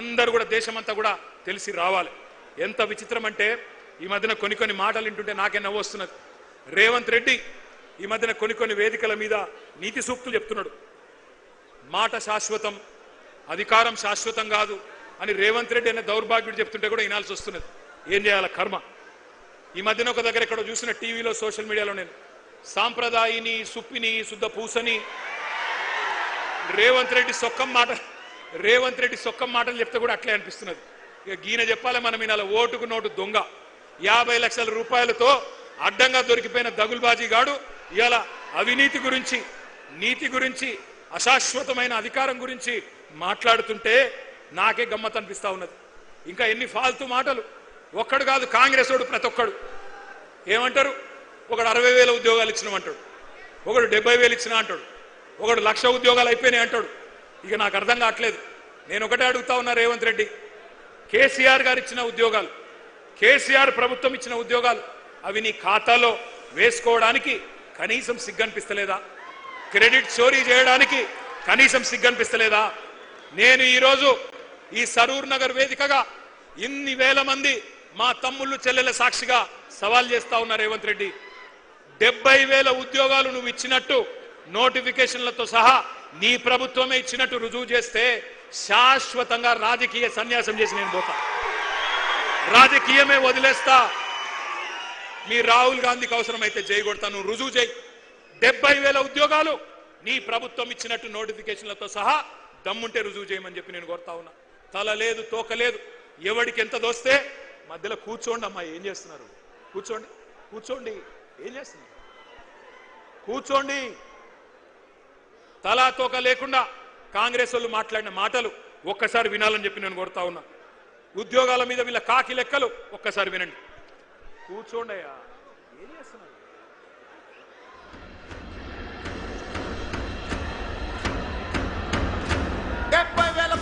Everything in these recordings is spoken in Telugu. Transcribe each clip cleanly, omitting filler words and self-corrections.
అందరూ కూడా దేశమంతా కూడా తెలిసి రావాలి. ఎంత విచిత్రం అంటే ఈ మధ్యన కొన్ని మాటలు వింటుంటే నాకే నవ్వు వస్తున్నది. రేవంత్ రెడ్డి ఈ మధ్యన కొన్ని వేదికల మీద నీతి సూక్తులు చెప్తున్నాడు. మాట శాశ్వతం, అధికారం శాశ్వతం కాదు అని రేవంత్ రెడ్డి అనే దౌర్భాగ్యుడు చెప్తుంటే కూడా వినాల్సి వస్తున్నది. ఏం చేయాల కర్మ. ఈ మధ్యన ఒక దగ్గర ఎక్కడో చూసిన టీవీలో సోషల్ మీడియాలో నేను సాంప్రదాయిని సుప్పిని శుద్ధ పూసని రేవంత్ రెడ్డి సొక్కం మాటలు చెప్తే కూడా అట్లే అనిపిస్తున్నది. ఇక గీన చెప్పాలి మనం ఈనాల ఓటుకు నోటు దొంగ 50 లక్షల రూపాయలతో అడ్డంగా దొరికిపోయిన దగుల్బాజీ గాడు ఇవాళ అవినీతి గురించి, నీతి గురించి, అశాశ్వతమైన అధికారం గురించి మాట్లాడుతుంటే నాకే గమ్మత్ అనిపిస్తా ఉన్నది. ఇంకా ఎన్ని ఫాల్తూ మాటలు. ఒక్కడు కాదు, కాంగ్రెస్ వాడు ప్రతి ఒక్కడు ఏమంటారు, ఒకడు 60,000 ఉద్యోగాలు ఇచ్చినామంటాడు, ఒకడు 70,000 ఇచ్చినా అంటాడు, ఒకడు 1,00,000 ఉద్యోగాలు అయిపోయినాయి అంటాడు. ఇక నాకు అర్థం కావట్లేదు. నేను ఒకటే అడుగుతా ఉన్నా రేవంత్ రెడ్డి, కేసీఆర్ గారు ఇచ్చిన ఉద్యోగాలు, కేసీఆర్ ప్రభుత్వం ఇచ్చిన ఉద్యోగాలు అవి నీ ఖాతాలో వేసుకోవడానికి కనీసం సిగ్గనిపిస్తలేదా? క్రెడిట్ చోరీ చేయడానికి కనీసం సిగ్గనిపిస్తలేదా? నేను ఈరోజు ఈ సరూర్ నగర్ వేదికగా ఇన్ని వేల మంది మా తమ్ముళ్ళు చెల్లెల సాక్షిగా సవాల్ చేస్తా ఉన్నా రేవంత్ రెడ్డి, 70,000 ఉద్యోగాలు నువ్వు ఇచ్చినట్టు నోటిఫికేషన్లతో సహా నీ ప్రభుత్వమే ఇచ్చినట్టు రుజువు చేస్తే శాశ్వతంగా రాజకీయ సన్యాసం చేసి నేను పోతా, రాజకీయమే వదిలేస్తా. మీ రాహుల్ గాంధీకి అవసరమైతే చేయగొడతా, నువ్వు రుజువు చేయి. 70,000 ఉద్యోగాలు నీ ప్రభుత్వం ఇచ్చినట్టు నోటిఫికేషన్లతో సహా దమ్ముంటే రుజువు చేయమని చెప్పి నేను కోరుతా ఉన్నా. తల లేదు, తోక లేదు, ఎవడికి ఎంత దోస్తే మధ్యలో కూర్చోండి. అమ్మా ఏం చేస్తున్నారు? కూర్చోండి, ఏం చేస్తున్నారు? కూర్చోండి. తలా తోక లేకుండా కాంగ్రెస్ వాళ్ళు మాట్లాడిన మాటలు ఒక్కసారి వినాలని చెప్పి నేను కోరుతా ఉన్నా. ఉద్యోగాల మీద వీళ్ళ కాకి లెక్కలు ఒక్కసారి వినండి. కూర్చోండి అయ్యా, ఏం చేస్తున్నారు?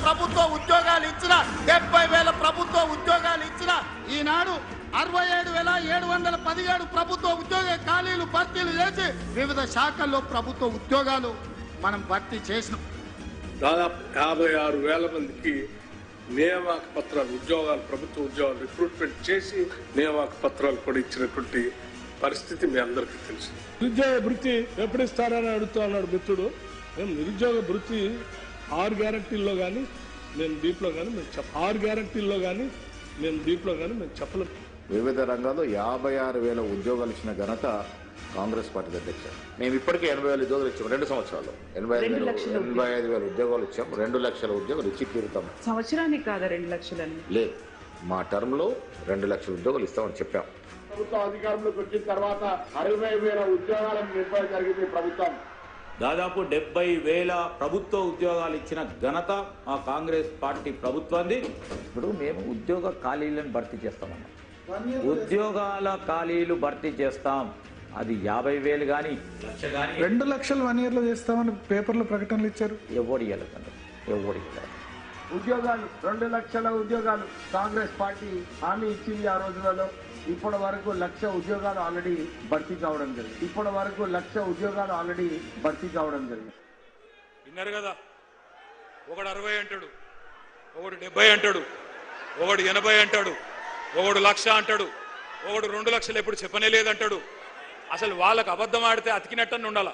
ప్రభుత్వ ఉద్యోగాలు ఇచ్చిన 70,000 ప్రభుత్వ ఉద్యోగాలు ఇచ్చిన ఈనాడు 67,717 ప్రభుత్వ ఉద్యోగ ఖాళీలు భర్తీలు చేసి వివిధ శాఖల్లో ప్రభుత్వ ఉద్యోగాలు మనం భర్తీ చేసినాం. దాదాపు 56,000 మందికి నియామక పత్రాలు, ఉద్యోగాలు, ప్రభుత్వ ఉద్యోగాలు రిక్రూట్మెంట్ చేసి నియామక పత్రాలు కూడా ఇచ్చినటువంటి పరిస్థితి మీ అందరికీ తెలుసు. నిరుద్యోగ వృత్తి ఎప్పుడు ఇస్తారని అడుగుతా ఉన్నాడు మిత్రుడు. మేము నిరుద్యోగ వృత్తి 6 గ్యారంటీల్లో కానీ మేము దీంట్లో కానీ మేము 6 గ్యారంటీల్లో కానీ మేము దీంట్లో కానీ మేము చెప్పలేదు. వివిధ రంగాల్లో 56,000 ఉద్యోగాలు ఇచ్చిన ఘనత కాంగ్రెస్ పార్టీ అధ్యక్ష. మేము ఇప్పటికే 80,000 ఉద్యోగాలు ఇచ్చాము 2 సంవత్సరాల్లో. 85,000 ఉద్యోగాలు ఇచ్చాము. 2 లక్షల ఉద్యోగాలు ఇచ్చి తీరుతాం. సంవత్సరానికి కాదా 2 లక్షలని? లేదు, మా టర్మ్ లో 2 లక్షల ఉద్యోగాలు ఇస్తామని చెప్పాం. ప్రభుత్వం అధికారంలోకి వచ్చిన తర్వాత 60,000 ఉద్యోగాలను నింపడం జరిగింది ప్రభుత్వం. దాదాపు 70,000 ప్రభుత్వ ఉద్యోగాలు ఇచ్చిన ఘనత ఆ కాంగ్రెస్ పార్టీ ప్రభుత్వాన్ని. ఇప్పుడు మేము ఉద్యోగ ఖాళీలను భర్తీ చేస్తామన్నాం. ఉద్యోగాల ఖాళీలు భర్తీ చేస్తాం. అది 50,000 కానీ 1,00,000 కానీ 2 లక్షలు 1 ఇయర్ లో చేస్తామని పేపర్లో ప్రకటనలు ఇచ్చారు. ఎవడు ఇవ్వలేదండి, ఎవడు ఇవ్వలేదు. ఉద్యోగాలు 2 లక్షల ఉద్యోగాలు కాంగ్రెస్ పార్టీ హామీ ఇచ్చింది ఆ రోజులలో. ఇప్పటి వరకు 1,00,000 ఉద్యోగాలు ఆల్రెడీ భర్తీ కావడం జరిగింది. విన్నారు కదా, ఒకడు 60 అంటాడు, ఒకడు 70 అంటాడు, ఒకడు 80 అంటాడు, ఒకడు 1,00,000 అంటాడు, ఒకడు 2 లక్షలు ఎప్పుడు చెప్పనే లేదంటాడు. అసలు వాళ్ళకు అబద్ధం ఆడితే అతికినట్టని ఉండాలా.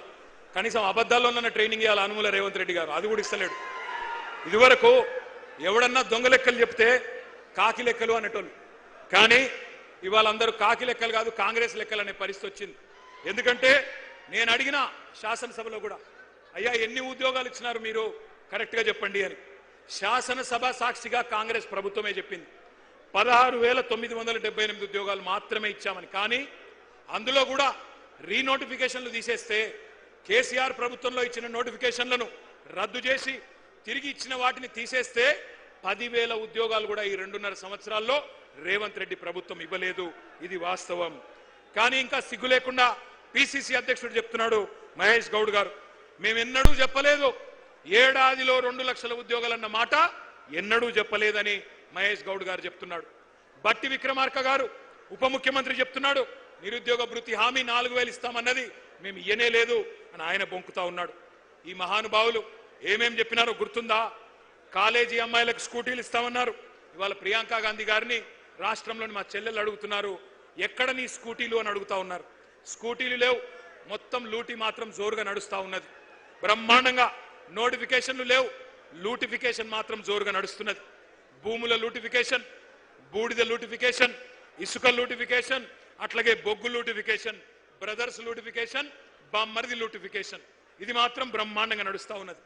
కనీసం అబద్ధాల్లో ఉన్న ట్రైనింగ్ ఇవ్వాలి అనుమూల రేవంత్ రెడ్డి గారు, అది కూడా ఇస్తలేడు. ఇదివరకు ఎవడన్నా దొంగ లెక్కలు చెప్తే కాకి లెక్కలు అనేటోళ్ళు, కానీ ఇవాళ అందరూ కాకి లెక్కలు కాదు కాంగ్రెస్ లెక్కలు అనే పరిస్థితి వచ్చింది. ఎందుకంటే నేను అడిగిన శాసనసభలో కూడా, అయ్యా ఎన్ని ఉద్యోగాలు ఇచ్చినారు మీరు కరెక్ట్గా చెప్పండి అని. శాసనసభ సాక్షిగా కాంగ్రెస్ ప్రభుత్వమే చెప్పింది 16,978 ఉద్యోగాలు మాత్రమే ఇచ్చామని. కానీ అందులో కూడా రీనోటిఫికేషన్లు తీసేస్తే, కేసీఆర్ ప్రభుత్వంలో ఇచ్చిన నోటిఫికేషన్లను రద్దు చేసి తిరిగి ఇచ్చిన వాటిని తీసేస్తే 10,000 ఉద్యోగాలు కూడా ఈ 2.5 సంవత్సరాల్లో రేవంత్ రెడ్డి ప్రభుత్వం ఇవ్వలేదు. ఇది వాస్తవం. కానీ ఇంకా సిగ్గు లేకుండా పిసిసి అధ్యక్షుడు చెప్తున్నాడు మహేష్ గౌడ్ గారు, మేమెన్నడూ చెప్పలేదు ఏడాదిలో 2 లక్షల ఉద్యోగాలన్న మాట ఎన్నడూ చెప్పలేదని మహేష్ గౌడ్ గారు చెప్తున్నాడు. బట్టి విక్రమార్క గారు ఉప ముఖ్యమంత్రి చెప్తున్నాడు నిరుద్యోగ భృతి హామీ 4,000 ఇస్తామన్నది మేము ఇయ్యనే లేదు అని ఆయన బొంకుతా ఉన్నాడు. ఈ మహానుభావులు ఏమేం చెప్పినారో గుర్తుందా? కాలేజీ అమ్మాయిలకు స్కూటీలు ఇస్తామన్నారు. ఇవాళ ప్రియాంక గాంధీ గారిని రాష్ట్రంలోని మా చెల్లెలు అడుగుతున్నారు, ఎక్కడ నీ స్కూటీలు అని అడుగుతా ఉన్నారు. స్కూటీలు లేవు, మొత్తం లూటీ మాత్రం జోరుగా నడుస్తా ఉన్నది. బ్రహ్మాండంగా నోటిఫికేషన్లు లేవు, లూటిఫికేషన్ మాత్రం జోరుగా నడుస్తున్నది. భూముల లూటిఫికేషన్, బూడిద లూటిఫికేషన్, ఇసుక లూటిఫికేషన్, అట్లాగే బొగ్గు లూటిఫికేషన్, బ్రదర్స్ లూటిఫికేషన్, బామ్మర్ది లూటిఫికేషన్, ఇది మాత్రం బ్రహ్మాండంగా నడుస్తా ఉన్నది.